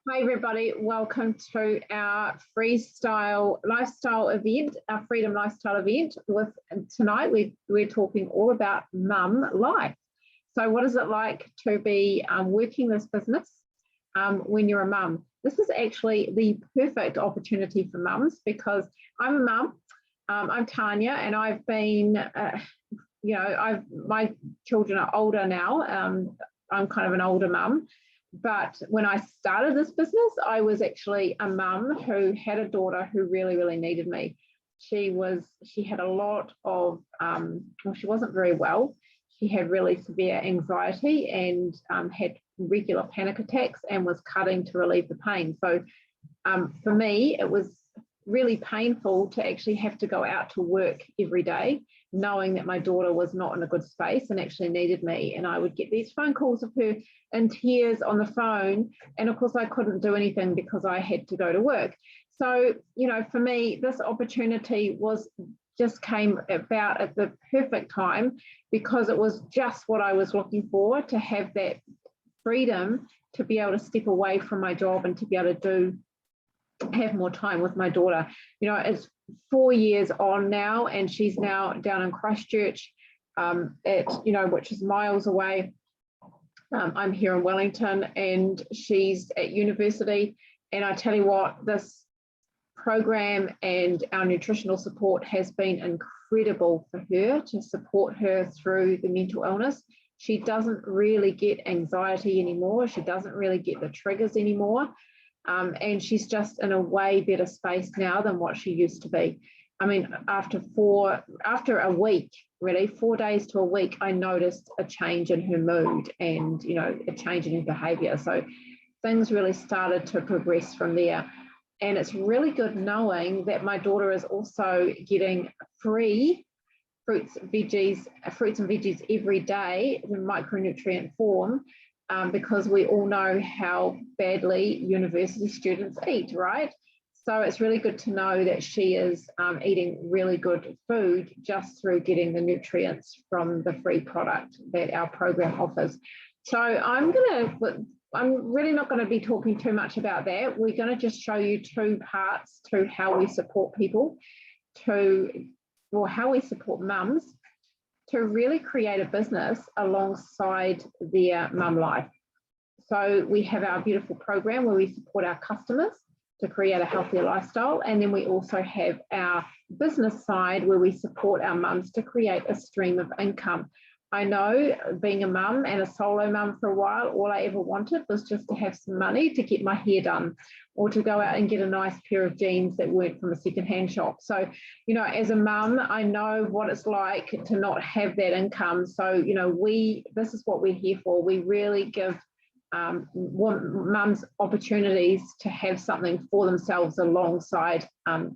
Hi everybody, welcome to our freestyle lifestyle event, our freedom lifestyle event. Tonight we're talking all about mum life. So what is it like to be working this business when you're a mum? This is actually the perfect opportunity for mums because I'm a mum. I'm Tanya, and I've been, my children are older now. I'm kind of an older mum. But when I started this business, I was actually a mum who had a daughter who really, really needed me. She had a lot of, she wasn't very well. She had really severe anxiety and had regular panic attacks and was cutting to relieve the pain. So for me, it was really painful to actually have to go out to work every day, knowing that my daughter was not in a good space and actually needed me. And I would get these phone calls of her in tears on the phone. And of course, I couldn't do anything because I had to go to work. So, for me, this opportunity just came about at the perfect time because it was just what I was looking for, to have that freedom to be able to step away from my job and to be able to have more time with my daughter. It's 4 years on now, and she's now down in Christchurch, which is miles away. I'm here in Wellington, and she's at university. And I tell you what, this program and our nutritional support has been incredible for her, to support her through the mental illness. She doesn't really get anxiety anymore. She doesn't really get the triggers anymore. And she's just in a way better space now than what she used to be. I mean, after a week, really 4 days to a week, I noticed a change in her mood and, a change in her behavior. So things really started to progress from there. And it's really good knowing that my daughter is also getting free fruits and veggies every day in micronutrient form. Because we all know how badly university students eat, right? So it's really good to know that she is eating really good food just through getting the nutrients from the free product that our program offers. So I'm really not going to be talking too much about that. We're going to just show you two parts to how we support people, how we support mums to really create a business alongside their mum life. So we have our beautiful program where we support our customers to create a healthier lifestyle. And then we also have our business side where we support our mums to create a stream of income. I know, being a mum and a solo mum for a while, all I ever wanted was just to have some money to get my hair done or to go out and get a nice pair of jeans that weren't from a secondhand shop. So, as a mum, I know what it's like to not have that income. So, this is what we're here for. We really give mums opportunities to have something for themselves alongside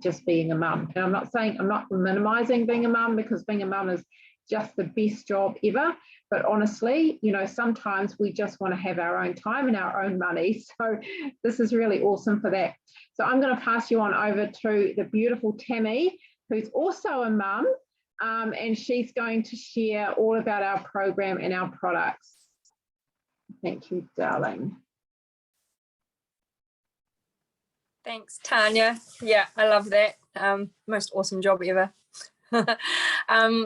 just being a mum. And I'm not minimizing being a mum, because being a mum is just the best job ever. But honestly, sometimes we just want to have our own time and our own money. So this is really awesome for that. So I'm going to pass you on over to the beautiful Tammy, who's also a mum, and she's going to share all about our program and our products. Thank you, darling. Thanks, Tanya. Yeah, I love that. Most awesome job ever.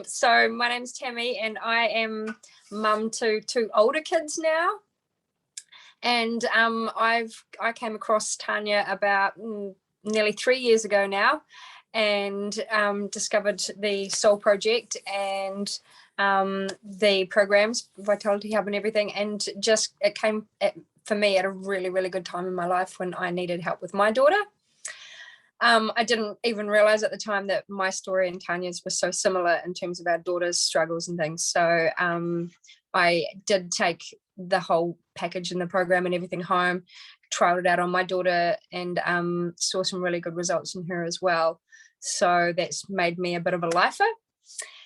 So my name's Tammy, and I am mum to two older kids now. And I came across Tanya about nearly 3 years ago now, and discovered the Soul Project and the programs, Vitality Hub and everything. And just it came for me at a really, really good time in my life when I needed help with my daughter. I didn't even realize at the time that my story and Tanya's was so similar in terms of our daughter's struggles and things. So I did take the whole package in the program and everything home, trialed it out on my daughter, and saw some really good results in her as well. So that's made me a bit of a lifer.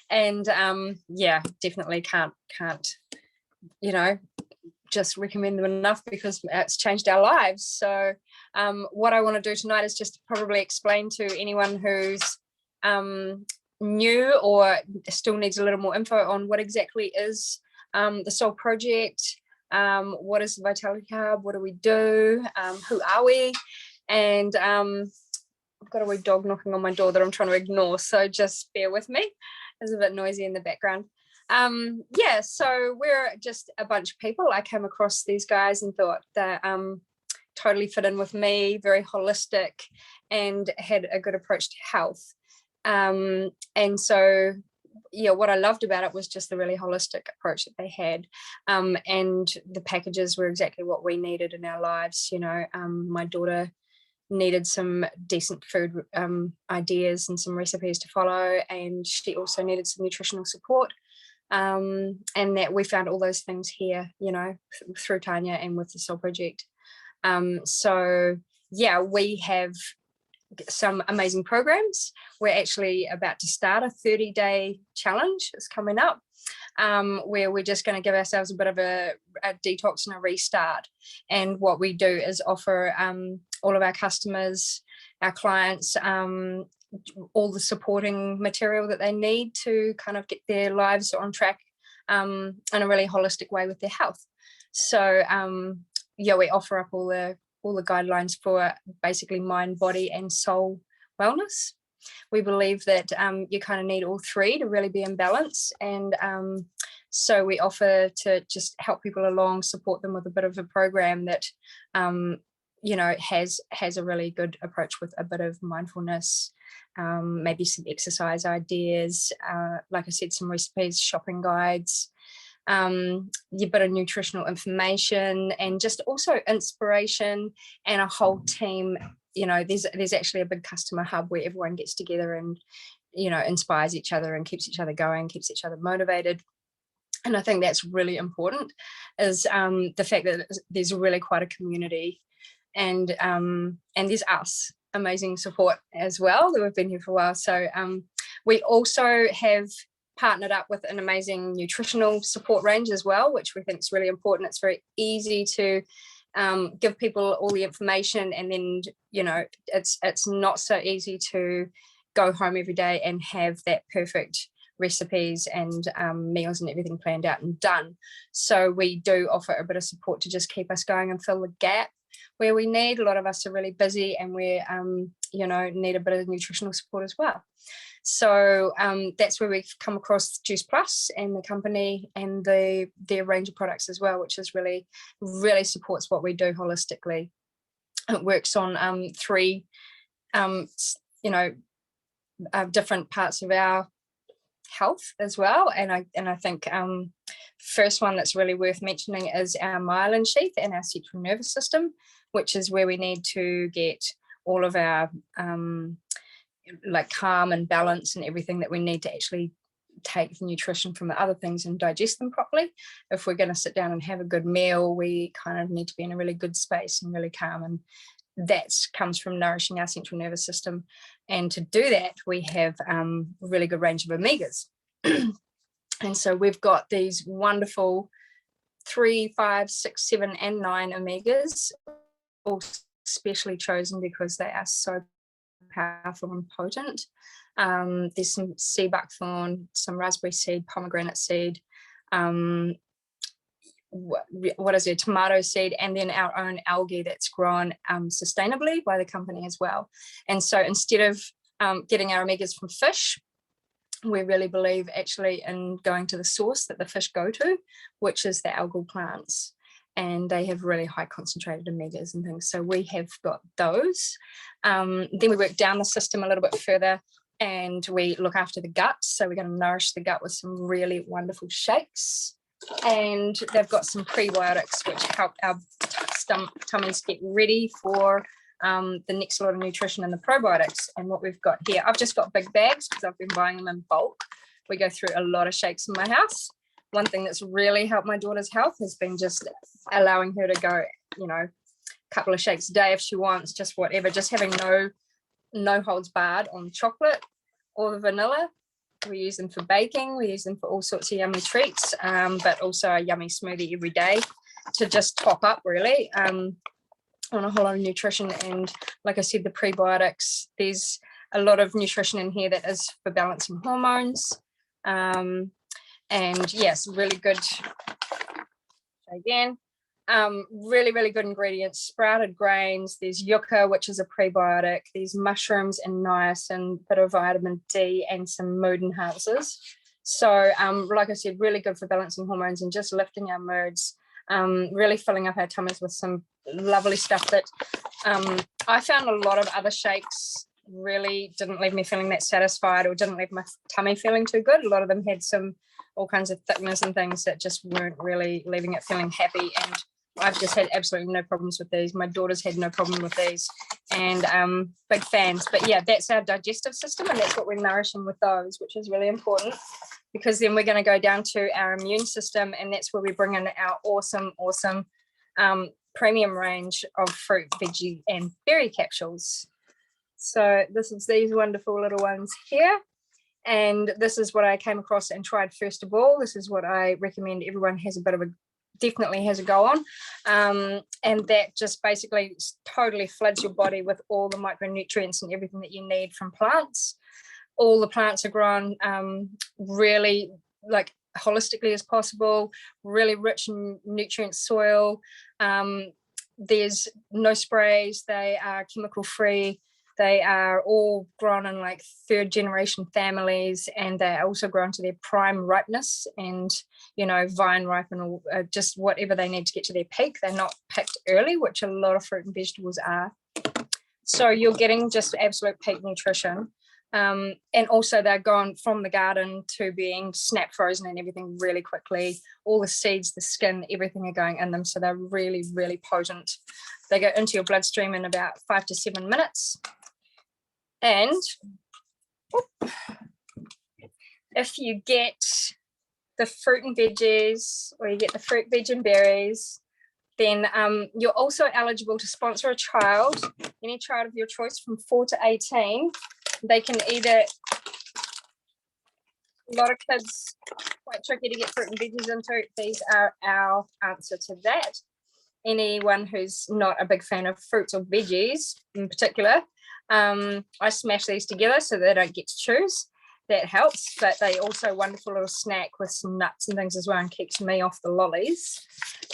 And yeah, definitely can't just recommend them enough, because it's changed our lives. So what I want to do tonight is just probably explain to anyone who's new or still needs a little more info on what exactly is the Soul Project, what is the Vitality Hub, what do we do, who are we, and I've got a wee dog knocking on my door that I'm trying to ignore, so just bear with me. It's a bit noisy in the background. Yeah, so we're just a bunch of people. I came across these guys and thought that totally fit in with me, very holistic, and had a good approach to health. And so, yeah, what I loved about it was just the really holistic approach that they had, and the packages were exactly what we needed in our lives. You know, my daughter needed some decent food ideas and some recipes to follow, and she also needed some nutritional support, and that we found all those things here, you know, through Tanya and with the Soul Project. So yeah, we have some amazing programs. We're actually about to start a 30-day challenge. It's coming up, where we're just going to give ourselves a bit of a detox and a restart. And what we do is offer all of our customers, our clients, all the supporting material that they need to kind of get their lives on track in a really holistic way with their health. So yeah, we offer up all the guidelines for basically mind, body and soul wellness. We believe that you kind of need all three to really be in balance, and so we offer to just help people along, support them with a bit of a program that you know, has a really good approach with a bit of mindfulness, maybe some exercise ideas, like I said, some recipes, shopping guides, a bit of nutritional information, and just also inspiration, and a whole team. You know, there's actually a big customer hub where everyone gets together and, you know, inspires each other and keeps each other going, keeps each other motivated. And I think that's really important, is the fact that there's really quite a community, and there's us, amazing support as well, that we've been here for a while. So we also have partnered up with an amazing nutritional support range as well, which we think is really important. It's very easy to give people all the information, and then, you know, it's not so easy to go home every day and have that perfect recipes and meals and everything planned out and done. So we do offer a bit of support to just keep us going and fill the gap where we need. A lot of us are really busy, and we're you know, need a bit of nutritional support as well. So that's where we've come across Juice Plus and the company and their range of products as well, which is really supports what we do holistically. It works on three you know, different parts of our health as well, and I think first one that's really worth mentioning is our myelin sheath and our central nervous system, which is where we need to get all of our like calm and balance and everything that we need to actually take the nutrition from the other things and digest them properly. If we're going to sit down and have a good meal, we kind of need to be in a really good space and really calm, and that comes from nourishing our central nervous system. And to do that, we have a really good range of omegas. And so we've got these wonderful 3, 5, 6, 7 and 9 omegas, all specially chosen because they are so powerful and potent. There's some sea buckthorn, some raspberry seed, pomegranate seed, what is it, tomato seed, and then our own algae that's grown sustainably by the company as well. And so instead of getting our omegas from fish, we really believe actually in going to the source that the fish go to, which is the algal plants, and they have really high concentrated omegas and things. So we have got those. Then we work down the system a little bit further, and we look after the gut. So we're going to nourish the gut with some really wonderful shakes, and they've got some prebiotics which help our tummies get ready for the next lot of nutrition and the probiotics. And what we've got here, I've just got big bags because I've been buying them in bulk. We go through a lot of shakes in my house. One thing that's really helped my daughter's health has been just allowing her to go, you know, a couple of shakes a day if she wants, just whatever, just having no holds barred on chocolate or the vanilla. We use them for baking, we use them for all sorts of yummy treats, but also a yummy smoothie every day to just top up really on a whole lot of nutrition. And like I said, the prebiotics, there's a lot of nutrition in here that is for balancing hormones, and yes, really good. Again, Really, really good ingredients. Sprouted grains. There's yucca, which is a prebiotic. There's mushrooms and niacin, bit of vitamin D, and some mood enhancers. So, like I said, really good for balancing hormones and just lifting our moods. Really filling up our tummies with some lovely stuff that I found a lot of other shakes really didn't leave me feeling that satisfied, or didn't leave my tummy feeling too good. A lot of them had all kinds of thickness and things that just weren't really leaving it feeling happy. And I've just had absolutely no problems with these. My daughter's had no problem with these, and big fans. But yeah, that's our digestive system, and that's what we're nourishing with those, which is really important, because then we're going to go down to our immune system, and that's where we bring in our awesome premium range of fruit, veggie, and berry capsules. So this is these wonderful little ones here. And this is what I came across and tried first of all. This is what I recommend everyone definitely has a go on. And that just basically totally floods your body with all the micronutrients and everything that you need from plants. All the plants are grown really like holistically as possible, really rich in nutrient soil. There's no sprays, they are chemical free. They are all grown in like 3rd generation families, and they're also grown to their prime ripeness and, vine ripen, or just whatever they need to get to their peak. They're not picked early, which a lot of fruit and vegetables are. So you're getting just absolute peak nutrition. And also they're gone from the garden to being snap frozen and everything really quickly. All the seeds, the skin, everything are going in them. So they're really, really potent. They go into your bloodstream in about 5 to 7 minutes. And if you get the fruit and veggies, or you get the fruit, veg, and berries, then you're also eligible to sponsor a child, any child of your choice from 4 to 18. They can either, a lot of kids, quite tricky to get fruit and veggies into. These are our answer to that. Anyone who's not a big fan of fruits or veggies in particular, I smash these together so they don't get to choose. That helps, but they also a wonderful little snack with some nuts and things as well, and keeps me off the lollies.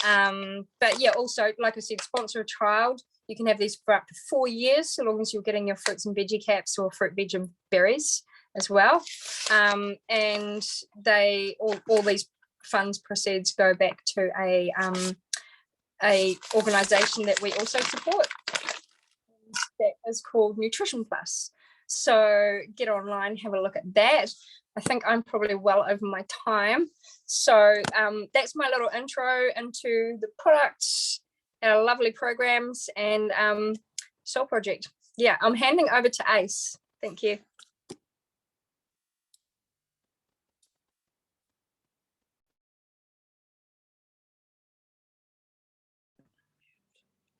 But yeah, also, like I said, sponsor a child. You can have these for up to 4 years, so long as you're getting your fruits and veggie caps or fruit, veg, and berries as well. And they all these funds proceeds go back to a organisation that we also support. That is called Nutrition Plus. So get online, have a look at that. I think I'm probably well over my time. So that's my little intro into the products, our lovely programs, and Soul Project. Yeah, I'm handing over to Ace. Thank you.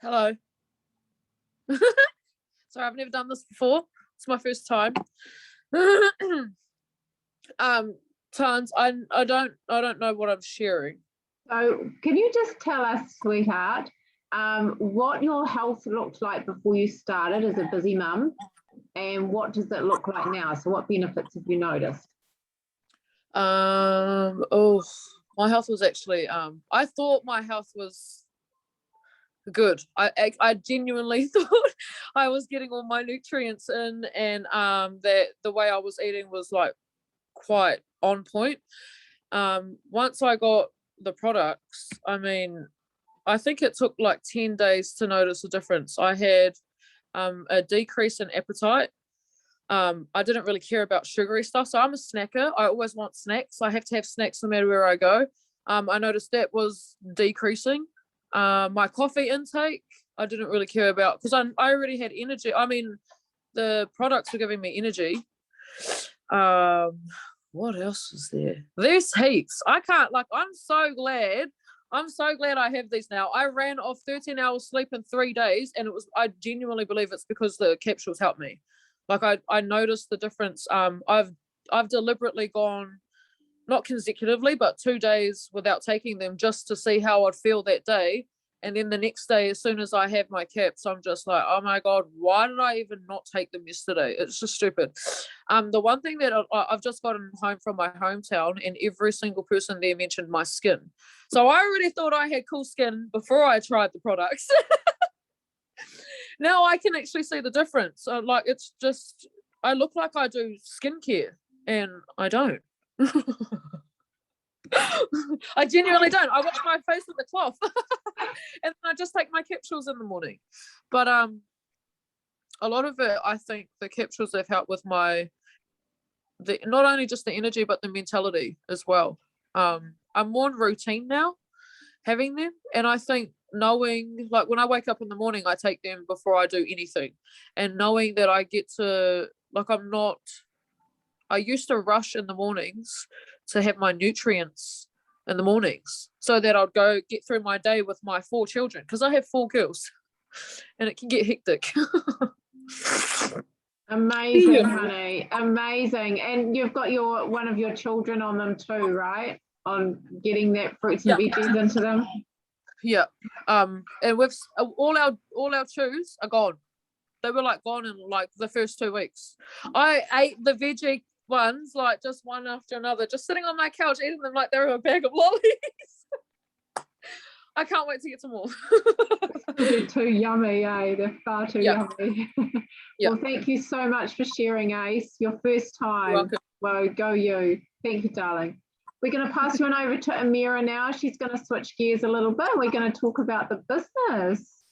Hello. Sorry, I've never done this before. It's my first time. Tons. I don't know what I'm sharing. So can you just tell us, sweetheart, what your health looked like before you started as a busy mum, and what does it look like now? So what benefits have you noticed? My health was actually I thought my health was good. I genuinely thought I was getting all my nutrients in, and that the way I was eating was like quite on point. Once I got the products, I think it took like 10 days to notice a difference. I had a decrease in appetite. I didn't really care about sugary stuff, so I'm a snacker. I always want snacks. I have to have snacks no matter where I go. I noticed that was decreasing. My coffee intake, I didn't really care about, because I already had energy. The products were giving me energy. What else was there? There's heaps. I'm so glad I have these now. I ran off 13 hours sleep in 3 days, and I genuinely believe it's because the capsules helped me. Like I noticed the difference. I've deliberately gone, not consecutively, but 2 days without taking them, just to see how I'd feel that day. And then the next day, as soon as I have my caps, I'm just like, oh my God, why did I even not take them yesterday? It's just stupid. The one thing that I've just gotten home from my hometown, and every single person there mentioned my skin. So I already thought I had cool skin before I tried the products. Now I can actually see the difference. Like, it's just, I look like I do skincare, and I don't. I genuinely don't. I wash my face with a cloth and I just take my capsules in the morning. But a lot of it, I think the capsules have helped with not only just the energy but the mentality as well. I'm more in routine now having them, and I think knowing, like, when I wake up in the morning, I take them before I do anything, and knowing that I get to, like, I used to rush in the mornings to have my nutrients in the mornings so that I'd go get through my day with my 4 children, because I have 4 girls and it can get hectic. Amazing, honey. Amazing. And you've got one of your children on them too, right? On getting that fruits and veggies into them. Yeah. And with all our chews are gone. They were like gone in like the first 2 weeks. I ate the veggie ones like just one after another, just sitting on my couch eating them like they were a bag of lollies. I can't wait to get some more. They're too yummy, eh? They're far too yummy. Yeah. Well, thank you so much for sharing, Ace. Your first time. Well, go you. Thank you, darling. We're going to pass you on over to Amira now. She's going to switch gears a little bit. We're going to talk about the business.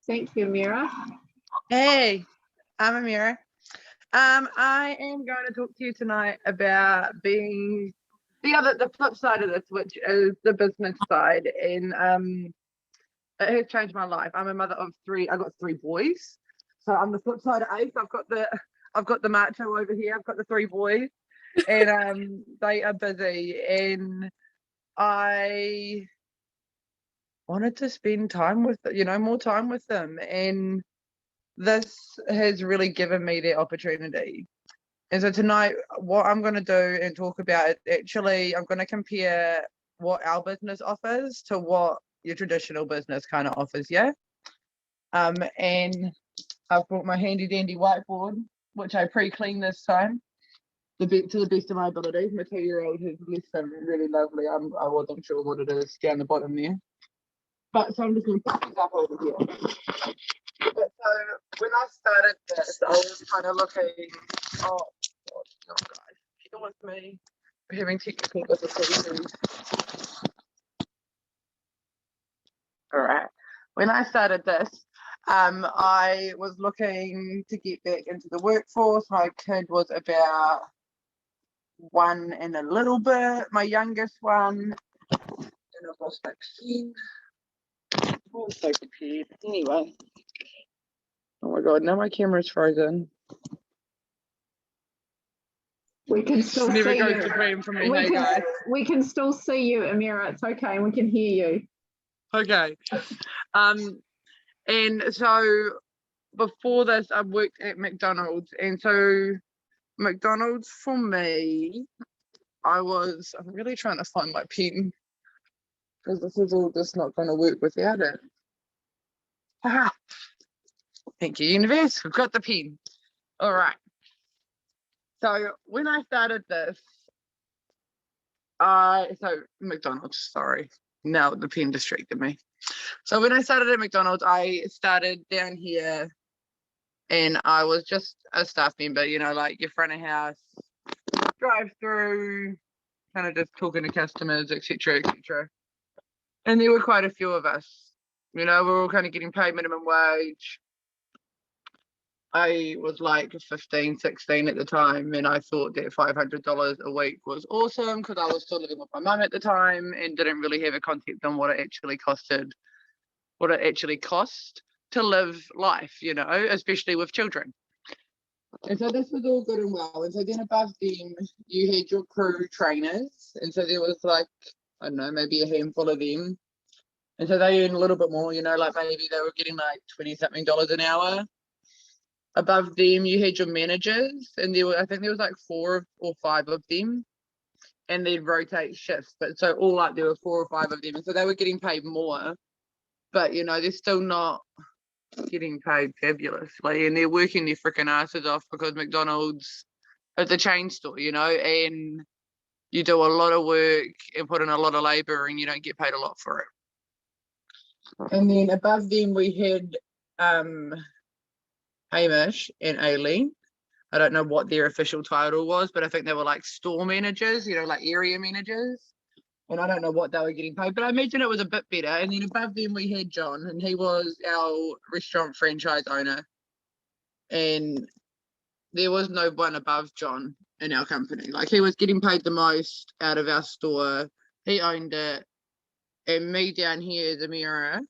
Thank you, Amira. Hey, I'm Amira. I am going to talk to you tonight about being the flip side of this, which is the business side, and it has changed my life. I'm a mother of 3. I got 3 boys, so I'm the flip side of Ace. I've got the macho over here. I've got the 3 boys, and they are busy, and I wanted to spend time with, more time with them, and this has really given me the opportunity. And so tonight, what I'm going to do and talk about, actually, I'm going to compare what our business offers to what your traditional business kind of offers, yeah? And I've brought my handy dandy whiteboard, which I pre-cleaned this time, to the best of my ability. My 2-year-old has left some really lovely, I wasn't sure what it is down the bottom there. But so I'm just going to put these up over here. But so when I started this, I was kind of looking, oh guys, bear with me. We're having technical difficulties. All right. When I started this, I was looking to get back into the workforce. My kid was about 1 and a little bit, my youngest one, and I've lost my pen. Oh, I'm so prepared. Anyway. Oh my God, now my camera's frozen. We can still Never see goes you. to plan for me, We hey can, guys. we can still see you, Amira. It's okay. We can hear you. Okay. And so before this, I worked at McDonald's, and so McDonald's for me, I'm really trying to find my pen, because this is all just not going to work without it. Ah, thank you, universe. We've got the pen. All right. So when I started this, McDonald's, sorry. Now the pen distracted me. So when I started at McDonald's, I started down here, and I was just a staff member, like your front of house, drive through, kind of just talking to customers, etc., etc. And there were quite a few of us. We were all kind of getting paid minimum wage. I was like 15, 16 at the time, and I thought that $500 a week was awesome, because I was still living with my mum at the time and didn't really have a concept on what it actually cost to live life, especially with children. And so this was all good and well. And so then above them, you had your crew trainers. And so there was like, I don't know, maybe a handful of them. And so they earn a little bit more, like maybe they were getting like $20-something an hour. Above them, you had your managers, and I think there was like 4 or 5 of them, and they'd rotate shifts. But so all like there were 4 or 5 of them, and so they were getting paid more. but you know, they're still not getting paid fabulously, and they're working their freaking asses off because McDonald's is a chain store, you know, and you do a lot of work and put in a lot of labor and you don't get paid a lot for it. And then above them we had Hamish and Aileen. I don't know what their official title was, but I think they were like store managers, you know, like area managers. And I don't know what they were getting paid, but I imagine it was a bit better. And then above them we had John, and he was our restaurant franchise owner. And there was no one above John in our company. Like, he was getting paid the most out of our store. He owned it. And me down here as a mirror,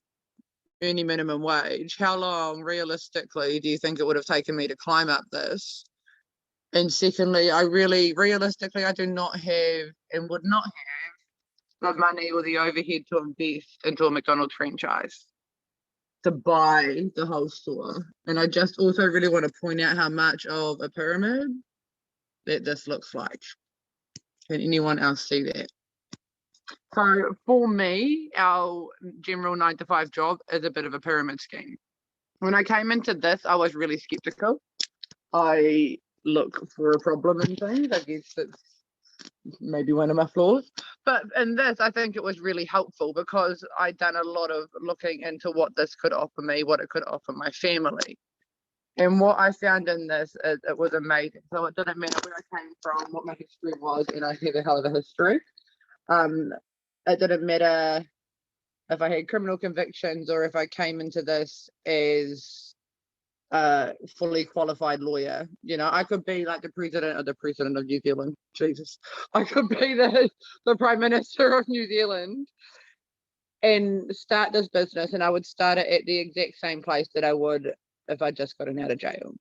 earning minimum wage. How long realistically do you think it would have taken me to climb up this? And secondly, realistically, I do not have and would not have the money or the overhead to invest into a McDonald's franchise to buy the whole store. And I just also really want to point out how much of a pyramid that this looks like. Can anyone else see that? So for me, our general 9-to-5 job is a bit of a pyramid scheme. When I came into this, I was really skeptical. I look for a problem in things. I guess that's maybe one of my flaws. But in this, I think it was really helpful because I'd done a lot of looking into what this could offer me, what it could offer my family. And what I found in this is it was amazing. So it didn't matter where I came from, what my history was, and I have a hell of a history. It didn't matter if I had criminal convictions or if I came into this as a fully qualified lawyer. You know, I could be like the president of New Zealand. Jesus. I could be the Prime Minister of New Zealand and start this business, and I would start it at the exact same place that I would if I just gotten out of jail.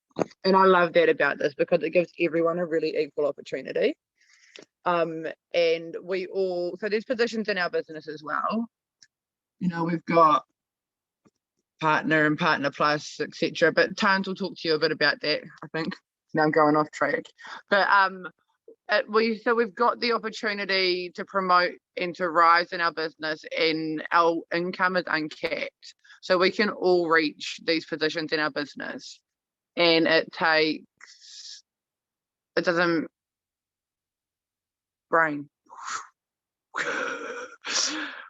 And I love that about this because it gives everyone a really equal opportunity. And so there's positions in our business as well. You know, we've got partner and partner plus, etc. But Tans will talk to you a bit about that, I think. Now I'm going off track. But we've got the opportunity to promote and to rise in our business, and our income is uncapped. So we can all reach these positions in our business. And it doesn't brain.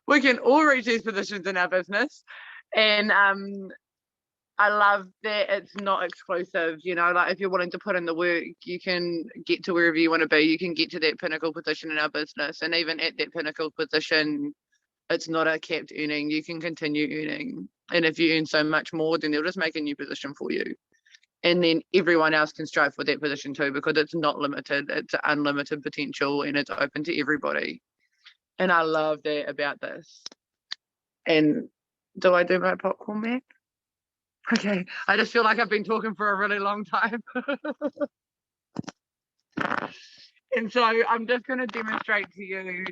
We can all reach these positions in our business, and I love that it's not exclusive. You know, like if you're willing to put in the work, you can get to wherever you want to be. You can get to that pinnacle position in our business, and even at that pinnacle position, it's not a capped earning. You can continue earning, and if you earn so much more, then they'll just make a new position for you. And then everyone else can strive for that position too, because it's not limited. It's unlimited potential, and it's open to everybody. And I love that about this. And do I do my popcorn, Matt? Okay, I just feel like I've been talking for a really long time. And so I'm just going to demonstrate to you,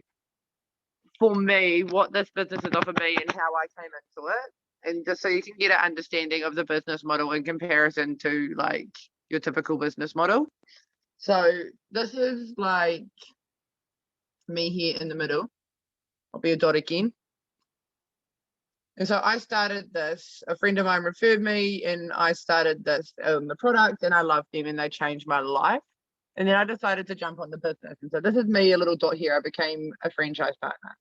for me, what this business has offered me and how I came into it. And just so you can get an understanding of the business model in comparison to like your typical business model. So this is like me here in the middle. I'll be a dot again. And so I started this, a friend of mine referred me, and I started this the product, and I loved them and they changed my life. And then I decided to jump on the business. And so this is me, a little dot here. I became a franchise partner.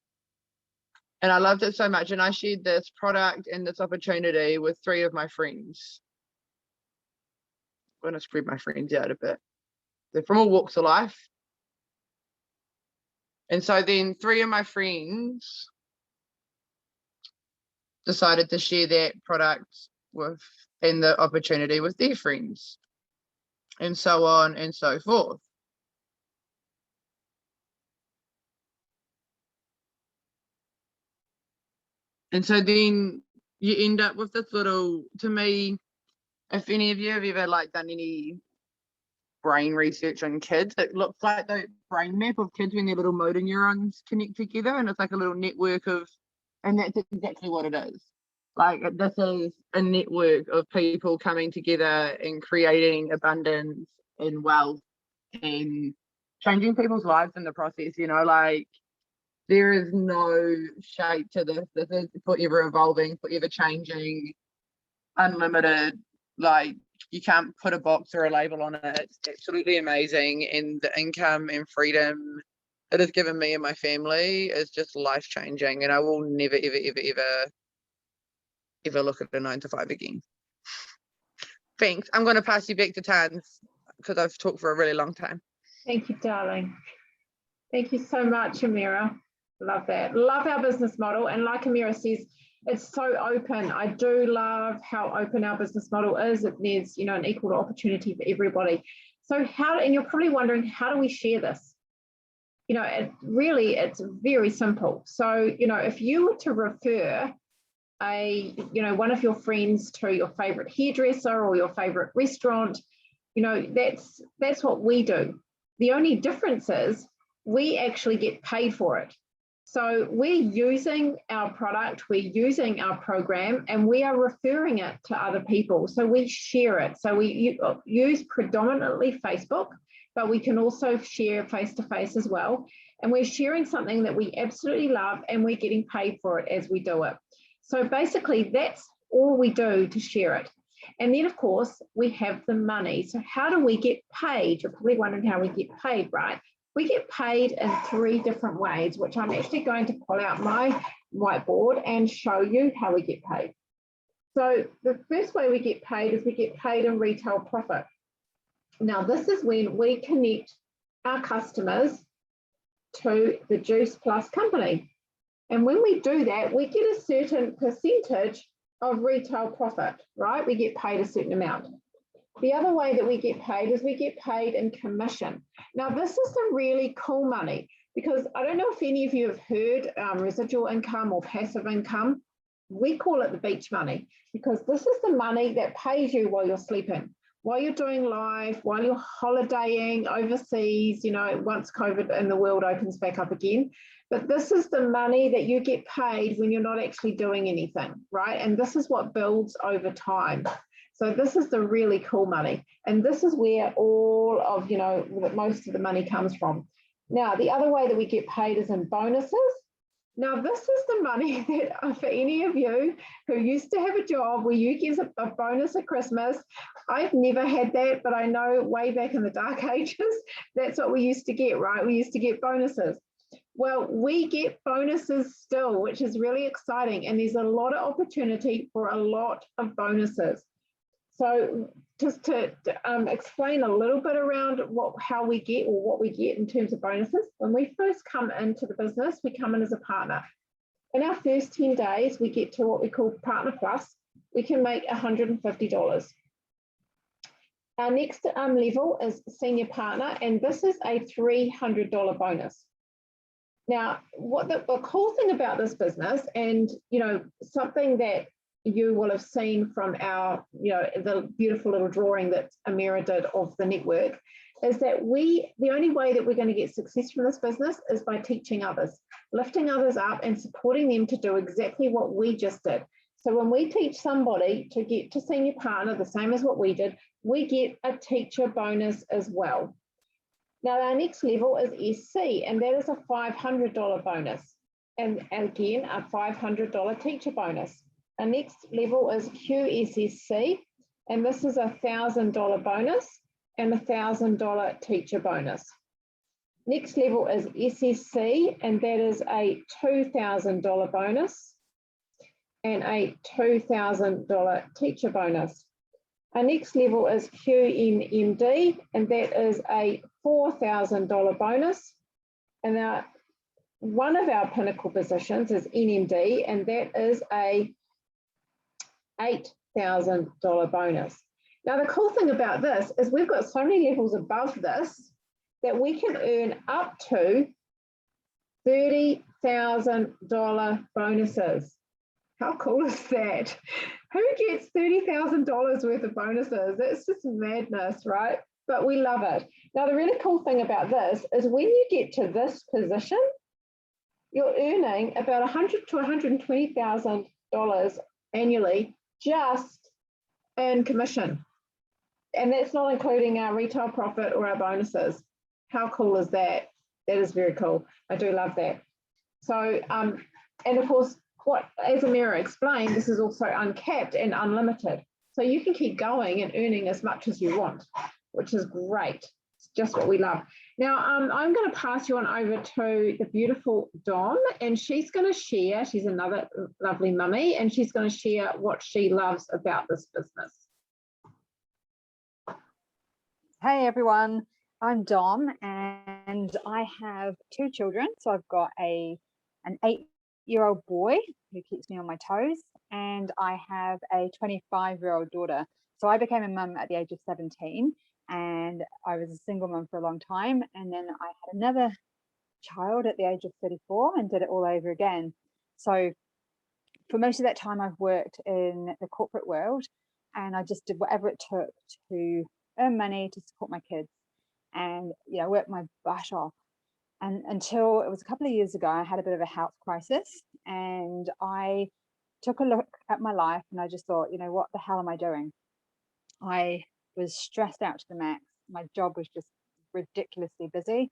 And I loved it so much. And I shared this product and this opportunity with 3 of my friends. I'm going to spread my friends out a bit. They're from all walks of life. And so then 3 of my friends decided to share that product with and the opportunity with their friends, and so on and so forth. And so then you end up with this little, to me, if any of you have ever like done any brain research on kids, it looks like the brain map of kids when their little motor neurons connect together, and it's like a little network of, and that's exactly what it is. Like, this is a network of people coming together and creating abundance and wealth and changing people's lives in the process. You know, like there is no shape to this. This is forever evolving, forever changing, unlimited. Like, you can't put a box or a label on it. It's absolutely amazing, and the income and freedom it has given me and my family is just life changing, and I will never ever look at a 9 to 5 again. Thanks. I'm going to pass you back to Tans because I've talked for a really long time. Thank you, darling. Thank you so much, Amira. Love that. Love our business model. And like Amira says, it's so open. I do love how open our business model is. There's, you know, an equal opportunity for everybody. So how, and you're probably wondering, how do we share this? You know, it's very simple. So, you know, if you were to refer one of your friends to your favorite hairdresser or your favorite restaurant, you know, that's what we do. The only difference is we actually get paid for it. So we're using our product, we're using our program, and we are referring it to other people. So we share it. So we use predominantly Facebook, but we can also share face-to-face as well. And we're sharing something that we absolutely love, and we're getting paid for it as we do it. So basically, that's all we do to share it. And then, of course, we have the money. So how do we get paid? You're probably wondering how we get paid, right? We get paid in 3 different ways, which I'm actually going to pull out my whiteboard and show you how we get paid. So the first way we get paid is we get paid in retail profit. Now, this is when we connect our customers to the Juice Plus company. And when we do that, we get a certain percentage of retail profit, right? We get paid a certain amount. The other way that we get paid is we get paid in commission. Now, this is some really cool money, because I don't know if any of you have heard residual income or passive income. We call it the beach money, because this is the money that pays you while you're sleeping, while you're doing live, while you're holidaying overseas, you know, once COVID in the world opens back up again. But this is the money that you get paid when you're not actually doing anything, right? And this is what builds over time. So this is the really cool money. And this is where all of, you know, most of the money comes from. Now, the other way that we get paid is in bonuses. Now, this is the money that for any of you who used to have a job where you get a bonus at Christmas, I've never had that, but I know way back in the dark ages, that's what we used to get, right? We used to get bonuses. Well, we get bonuses still, which is really exciting. And there's a lot of opportunity for a lot of bonuses. So just to explain a little bit around how we get, or what we get in terms of bonuses, when we first come into the business, we come in as a partner. In our first 10 days, we get to what we call Partner Plus. We can make $150. Our next level is Senior Partner, and this is a $300 bonus. Now, what the cool thing about this business, and you know, something that you will have seen from our, you know, the beautiful little drawing that Amira did of the network, is that the only way that we're going to get success from this business is by teaching others, lifting others up and supporting them to do exactly what we just did. So when we teach somebody to get to Senior Partner, the same as what we did, we get a teacher bonus as well. Now, our next level is SC, and that is a $500 bonus. And again, a $500 teacher bonus. Our next level is QSSC, and this is a $1,000 bonus and a $1,000 teacher bonus. Next level is SSC, and that is a $2,000 bonus and a $2,000 teacher bonus. Our next level is QNMD, and that is a $4,000 bonus. And now one of our pinnacle positions is NMD, and that is a $8,000 bonus. Now, the cool thing about this is we've got so many levels above this that we can earn up to $30,000 bonuses. How cool is that? Who gets $30,000 worth of bonuses? That's just madness, right? But we love it. Now, the really cool thing about this is when you get to this position, you're earning about $100,000 to $120,000 annually just in commission. And that's not including our retail profit or our bonuses. How cool is that? That is very cool. I do love that. So, and of course, what, as Amira explained, this is also uncapped and unlimited. So you can keep going and earning as much as you want, which is great. It's just what we love. Now, I'm going to pass you on over to the beautiful Dom, and she's going to share, she's another lovely mummy, and she's going to share what she loves about this business. Hey everyone, I'm Dom and I have 2 children. So I've got an 8-year-old boy who keeps me on my toes, and I have a 25-year-old daughter. So I became a mum at the age of 17, and I was a single mum for a long time. And then I had another child at the age of 34 and did it all over again. So for most of that time, I've worked in the corporate world, and I just did whatever it took to earn money to support my kids, and work my butt off. And until it was a couple of years ago, I had a bit of a health crisis, and I took a look at my life and I just thought, what the hell am I doing? I was stressed out to the max. My job was just ridiculously busy.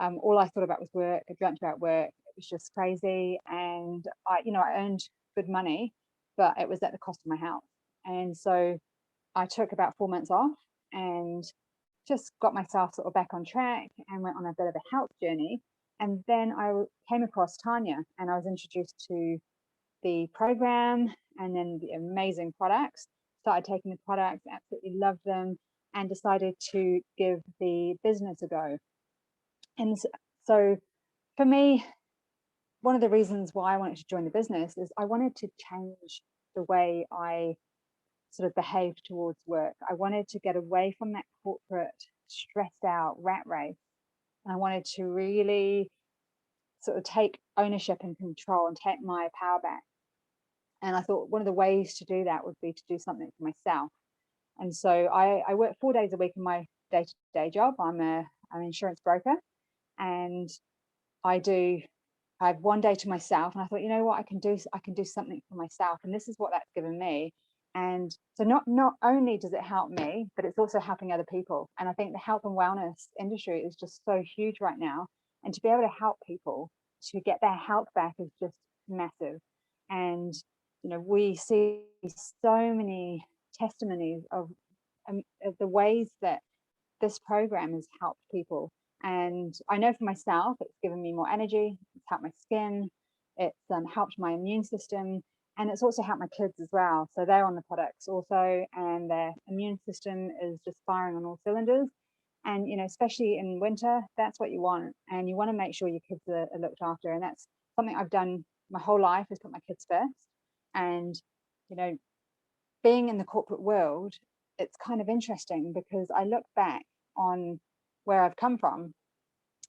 All I thought about was work. I dreamt about work. It was just crazy. And I earned good money, but it was at the cost of my health. And so I took about 4 months off and just got myself sort of back on track and went on a bit of a health journey. And then I came across Tanya, and I was introduced to the program and then the amazing products. Started taking the products, absolutely loved them, and decided to give the business a go. And so for me, one of the reasons why I wanted to join the business is I wanted to change the way I sort of behave towards work. I wanted to get away from that corporate, stressed out rat race. And I wanted to really sort of take ownership and control and take my power back. And I thought one of the ways to do that would be to do something for myself. And so I work 4 days a week in my day-to-day job. I'm an insurance broker, and I have 1 day to myself. And I thought, you know what, I can do something for myself. And this is what that's given me. And so not only does it help me, but it's also helping other people. And I think the health and wellness industry is just so huge right now. And to be able to help people to get their health back is just massive. And, we see so many testimonies of the ways that this program has helped people. And I know for myself, it's given me more energy, it's helped my skin, it's helped my immune system, and it's also helped my kids as well. So they're on the products also, and their immune system is just firing on all cylinders. And, especially in winter, that's what you want. And you want to make sure your kids are looked after. And that's something I've done my whole life, is put my kids first. And, being in the corporate world, it's kind of interesting because I look back on where I've come from,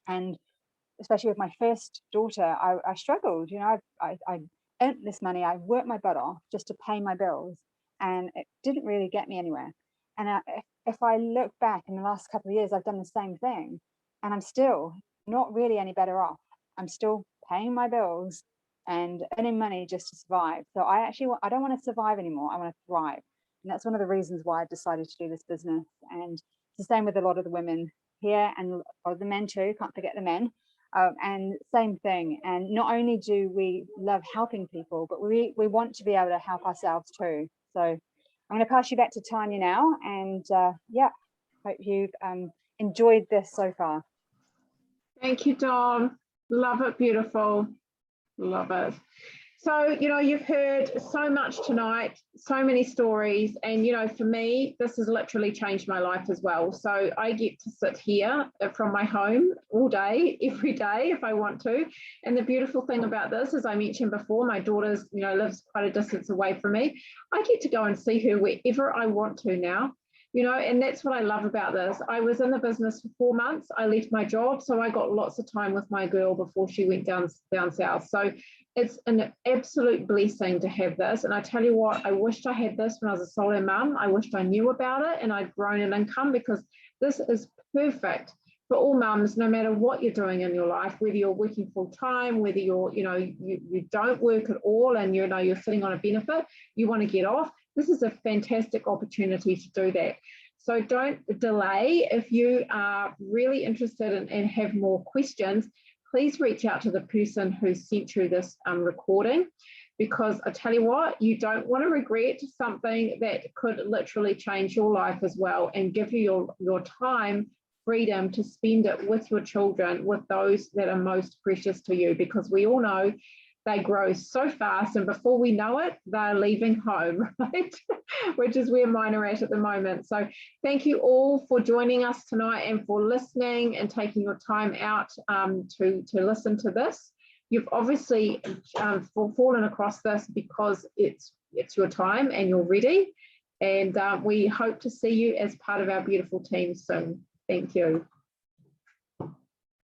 and especially with my first daughter, I struggled. I earned this money, I worked my butt off just to pay my bills, and it didn't really get me anywhere. And if I look back in the last couple of years, I've done the same thing, and I'm still not really any better off. I'm still paying my bills and earning money just to survive. So I don't want to survive anymore. I want to thrive. And that's one of the reasons why I decided to do this business. And it's the same with a lot of the women here, and a lot of the men too, can't forget the men. And same thing. And not only do we love helping people, but we want to be able to help ourselves too. So I'm going to pass you back to Tanya now. And hope you've enjoyed this so far. Thank you, Dom. Love it. Beautiful. Love it. So, you've heard so much tonight, so many stories. And, for me, this has literally changed my life as well. So I get to sit here from my home all day, every day, if I want to. And the beautiful thing about this, as I mentioned before, my daughter's, lives quite a distance away from me. I get to go and see her wherever I want to now. And that's what I love about this. I was in the business for 4 months. I left my job, so I got lots of time with my girl before she went down south. So it's an absolute blessing to have this. And I tell you what, I wished I had this when I was a solo mum. I wished I knew about it and I'd grown an income, because this is perfect for all mums, no matter what you're doing in your life, whether you're working full time, whether you're, you don't work at all and you're sitting on a benefit, you want to get off. This is a fantastic opportunity to do that. So don't delay. If you are really interested and have more questions, please reach out to the person who sent you this recording, because I tell you what, you don't want to regret something that could literally change your life as well and give you your time, freedom to spend it with your children, with those that are most precious to you, because we all know they grow so fast, and before we know it, they're leaving home, right? Which is where mine are at the moment. So thank you all for joining us tonight and for listening and taking your time out to listen to this. You've obviously fallen across this because it's your time and you're ready. And we hope to see you as part of our beautiful team soon. Thank you.